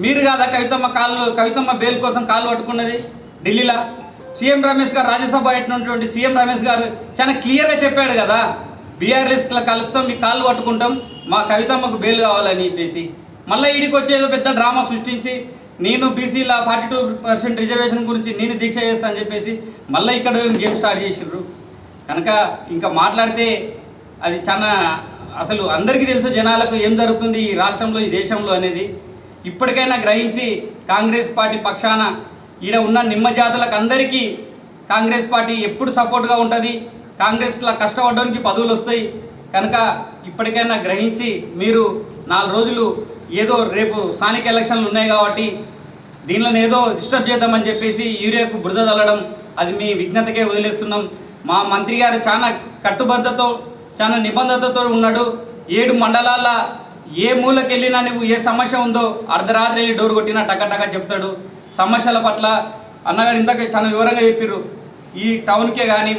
మీరు కాదా కవితమ్మ బెయిల్ కోసం కాళ్ళు పట్టుకున్నది ఢిల్లీలో? సీఎం రమేష్ గారు రాజ్యసభ అయినటువంటి సీఎం రమేష్ గారు చాలా క్లియర్గా చెప్పాడు కదా, బీఆర్ఎస్లో కలుస్తాం, మీ కాళ్ళు పట్టుకుంటాం, మా కవితమ్మకు బెయిల్ కావాలని చెప్పేసి. మళ్ళీ ఈడికి వచ్చేదో పెద్ద డ్రామా సృష్టించి నేను బీసీల 42% రిజర్వేషన్ గురించి నేను దీక్ష చేస్తా అని చెప్పేసి మళ్ళీ ఇక్కడ గేమ్ స్టార్ట్ చేసిర్రు. కనుక ఇంకా మాట్లాడితే అది చాలా అసలు అందరికీ తెలుసు జనాలకు ఏం జరుగుతుంది ఈ రాష్ట్రంలో ఈ దేశంలో అనేది. ఇప్పటికైనా గ్రహించి కాంగ్రెస్ పార్టీ పక్షాన ఈడ ఉన్న నిమ్మ జాతులకు అందరికీ కాంగ్రెస్ పార్టీ ఎప్పుడు సపోర్ట్గా ఉంటుంది. కాంగ్రెస్లో కష్టపడడానికి పదవులు వస్తాయి. కనుక ఇప్పటికైనా గ్రహించి మీరు 4 రోజులు ఏదో రేపు స్థానిక ఎలక్షన్లు ఉన్నాయి కాబట్టి దీనిలో ఏదో డిస్టర్బ్ చేద్దామని చెప్పేసి యూరియాకు బురద చల్లడం అది మీ విజ్ఞతకే వదిలేస్తున్నాం. మా మంత్రి గారు చాలా కట్టుబద్ధతో చాలా నిబంధనతో ఉన్నాడు. 7 మండలాల ఏ మూలకి వెళ్ళినా నువ్వు ఏ సమస్య ఉందో అర్ధరాత్రి వెళ్ళి డోర్ కొట్టినా టక చెప్తాడు. సమస్యల పట్ల అన్నగారు ఇందాక చాలా వివరంగా చెప్పారు. ఈ టౌన్కే కానీ